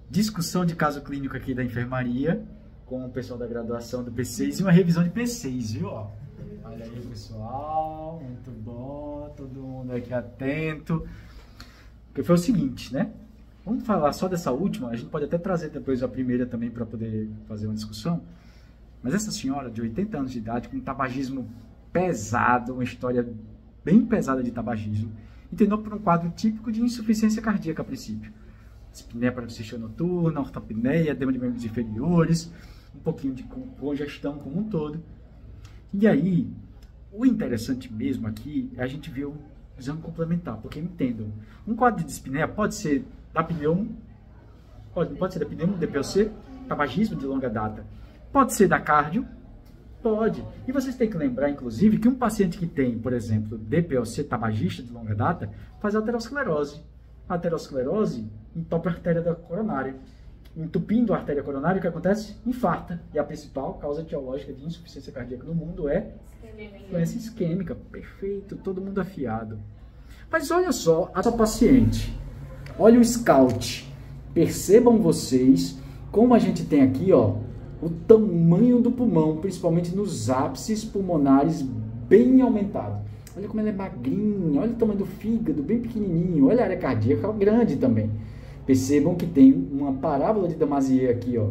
discussão de caso clínico aqui da enfermaria com o pessoal da graduação do P6 e uma revisão de P6, viu? Ó, olha aí, pessoal, muito bom, todo mundo aqui atento. Porque foi o seguinte, né? Vamos falar só dessa última, a gente pode até trazer depois a primeira também para poder fazer uma discussão. Mas essa senhora de 80 anos de idade, com um tabagismo pesado, uma história bem pesada de tabagismo, internou por um quadro típico de insuficiência cardíaca a princípio. Dispneia paroxística noturna, ortopneia, edema de membros inferiores, um pouquinho de congestão como um todo. E aí, o interessante mesmo aqui é a gente ver o exame complementar, porque entendam, um quadro de dispneia pode ser da pneumo, pode ser da pneumo, DPOC, tabagismo de longa data, pode ser da cardio, pode. E vocês têm que lembrar, inclusive, que um paciente que tem, por exemplo, DPOC tabagista de longa data, faz aterosclerose. A aterosclerose entope a artéria da coronária. Entupindo a artéria coronária, o que acontece? Infarta. E a principal causa etiológica de insuficiência cardíaca no mundo é doença isquêmica. Perfeito, todo mundo afiado. Mas olha só a sua paciente. Olha o scout. Percebam vocês como a gente tem aqui, ó, o tamanho do pulmão, principalmente nos ápices pulmonares bem aumentados. Olha como ela é magrinha, olha o tamanho do fígado, bem pequenininho, olha a área cardíaca grande também. Percebam que tem uma parábola de Damasier aqui, ó,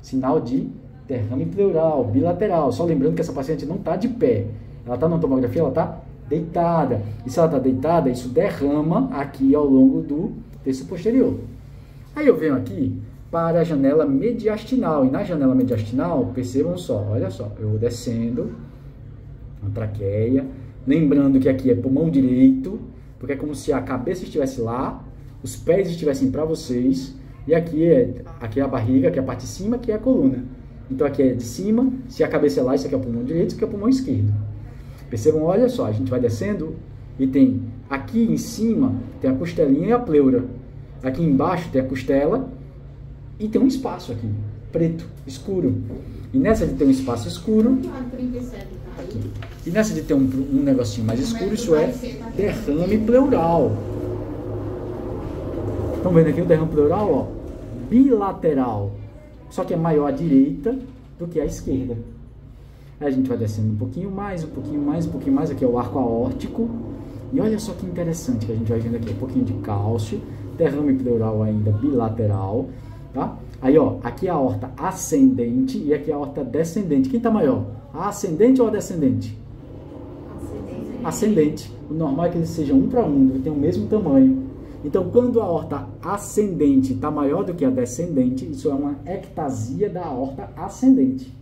sinal de derrame pleural, bilateral. Só lembrando que essa paciente não está de pé, ela está na tomografia, ela está deitada. E se ela está deitada, isso derrama aqui ao longo do terço posterior. Aí eu venho aqui para a janela mediastinal, e na janela mediastinal, percebam só, olha só, eu vou descendo a traqueia, lembrando que aqui é pulmão direito, porque é como se a cabeça estivesse lá, os pés estivessem para vocês, e aqui é a barriga, que é a parte de cima, que é a coluna. Então aqui é de cima, se a cabeça é lá, isso aqui é o pulmão direito, isso aqui é o pulmão esquerdo. Percebam, olha só, a gente vai descendo e tem aqui em cima, tem a costelinha e a pleura. Aqui embaixo tem a costela e tem um espaço aqui, preto, escuro. E nessa de ter um espaço escuro, aqui. E nessa de ter um negocinho mais escuro, isso é derrame pleural. Estão vendo aqui o derrame pleural? Ó, bilateral. Só que é maior à direita do que à esquerda. Aí a gente vai descendo um pouquinho mais, um pouquinho mais, um pouquinho mais. Aqui é o arco aórtico. E olha só que interessante que a gente vai vendo aqui. Um pouquinho de cálcio, derrame pleural ainda bilateral. Tá? Aí, ó, aqui é a aorta ascendente e aqui é a aorta descendente. Quem está maior? A ascendente ou a descendente? Ascendente. O normal é que eles sejam um para um, ele tem o mesmo tamanho. Então, quando a aorta ascendente está maior do que a descendente, isso é uma ectasia da aorta ascendente.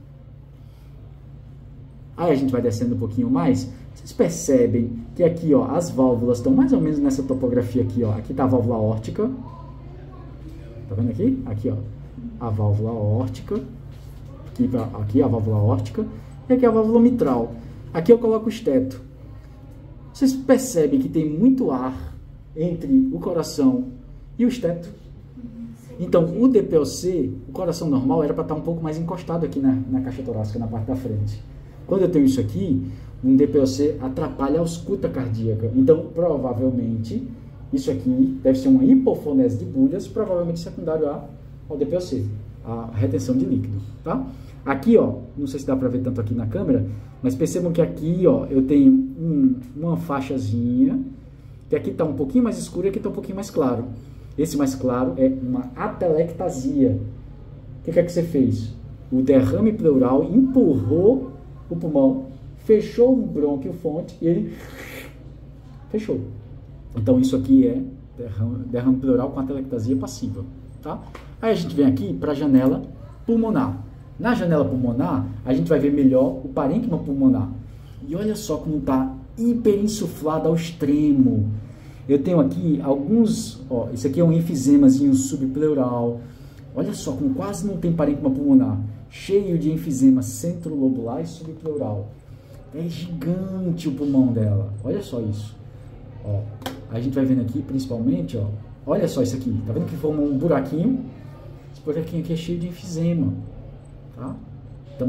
Aí a gente vai descendo um pouquinho mais. Vocês percebem que aqui, ó, as válvulas estão mais ou menos nessa topografia aqui, ó. Aqui está a válvula aórtica. Tá vendo aqui? Aqui, ó, a válvula aórtica. Aqui a válvula aórtica. E aqui a válvula mitral. Aqui eu coloco o esteto. Vocês percebem que tem muito ar entre o coração e o esteto. Então, o DPOC, o coração normal, era para estar um pouco mais encostado aqui na caixa torácica, na parte da frente. Quando eu tenho isso aqui, um DPOC atrapalha a ausculta cardíaca. Então, provavelmente, isso aqui deve ser uma hipofonese de bulhas, provavelmente secundário ao DPOC, a retenção de líquido, tá? Aqui, ó, não sei se dá para ver tanto aqui na câmera, mas percebam que aqui, ó, eu tenho uma faixazinha, que aqui está um pouquinho mais escuro e aqui está um pouquinho mais claro. Esse mais claro é uma atelectasia. O que é que você fez? O derrame pleural empurrou o pulmão, fechou um brônquio fonte e ele fechou. Então isso aqui é derrame pleural com atelectasia passiva, tá? Aí a gente vem aqui para a janela pulmonar. Na janela pulmonar, a gente vai ver melhor o parênquima pulmonar. E olha só como está hiperinsuflado ao extremo. Eu tenho aqui alguns, ó, isso aqui é um enfisemazinho subpleural. Olha só como quase não tem parênquima pulmonar. Cheio de enfisema centrolobular e subpleural. É gigante o pulmão dela. Olha só isso. Ó, a gente vai vendo aqui principalmente, ó. Olha só isso aqui. Tá vendo que forma um buraquinho? Esse buraquinho aqui é cheio de enfisema. Tá? Então,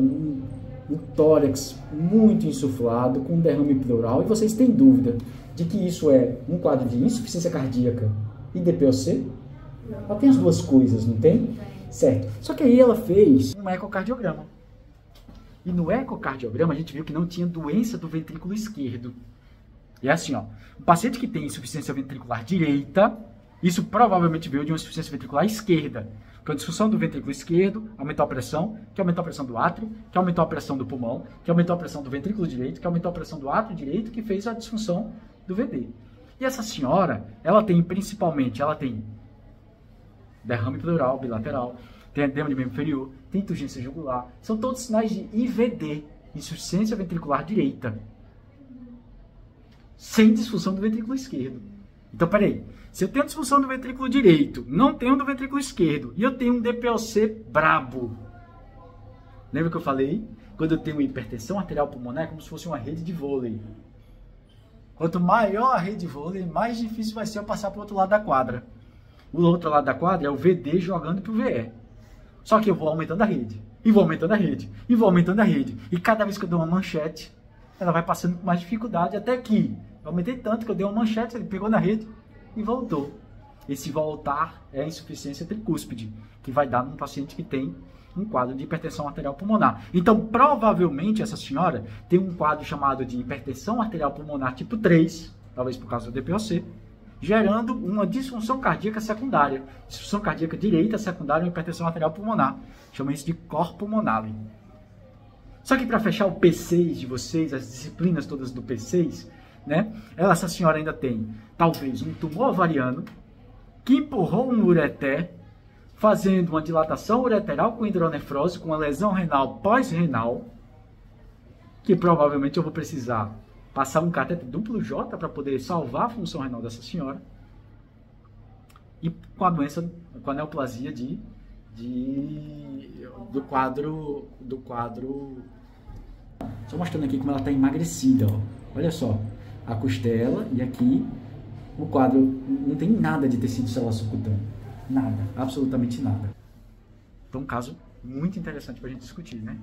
o tórax muito insuflado, com derrame pleural, e vocês têm dúvida de que isso é um quadro de insuficiência cardíaca e DPOC? Ela tem as duas coisas, não tem? Certo. Só que aí ela fez um ecocardiograma. E no ecocardiograma a gente viu que não tinha doença do ventrículo esquerdo. E é assim, ó. Um paciente que tem insuficiência ventricular direita, isso provavelmente veio de uma insuficiência ventricular esquerda. Porque a disfunção do ventrículo esquerdo aumentou a pressão, que aumentou a pressão do átrio, que aumentou a pressão do pulmão, que aumentou a pressão do ventrículo direito, que aumentou a pressão do átrio direito, que fez a disfunção do VD. E essa senhora, ela tem principalmente, derrame pleural, bilateral, tem edema de membro inferior, tem turgência jugular. São todos sinais de IVD, insuficiência ventricular direita, sem disfunção do ventrículo esquerdo. Então, peraí. Se eu tenho disfunção do ventrículo direito, não tenho do ventrículo esquerdo, e eu tenho um DPOC brabo. Lembra que eu falei? Quando eu tenho hipertensão arterial pulmonar, é como se fosse uma rede de vôlei. Quanto maior a rede de vôlei, mais difícil vai ser eu passar para o outro lado da quadra. O outro lado da quadra é o VD jogando para o VE. Só que eu vou aumentando a rede, e vou aumentando a rede, e vou aumentando a rede. E cada vez que eu dou uma manchete, ela vai passando com mais dificuldade, até que eu aumentei tanto que eu dei uma manchete, ele pegou na rede e voltou. Esse voltar é a insuficiência tricúspide, que vai dar num paciente que tem um quadro de hipertensão arterial pulmonar. Então, provavelmente, essa senhora tem um quadro chamado de hipertensão arterial pulmonar tipo 3, talvez por causa do DPOC, gerando uma disfunção cardíaca secundária. Disfunção cardíaca direita secundária uma hipertensão arterial pulmonar. Chama isso de cor pulmonale. Só que para fechar o P6 de vocês, as disciplinas todas do P6, né? Essa senhora ainda tem, talvez, um tumor ovariano que empurrou um ureter, fazendo uma dilatação ureteral com hidronefrose, com uma lesão renal pós-renal, que provavelmente eu vou precisar passar um catéter duplo J para poder salvar a função renal dessa senhora, e com a doença, com a neoplasia do quadro. Só mostrando aqui como ela está emagrecida, ó. Olha só. A costela e aqui o quadro não tem nada de tecido celular subcutâneo. Nada, absolutamente nada. Então, um caso muito interessante para a gente discutir, né?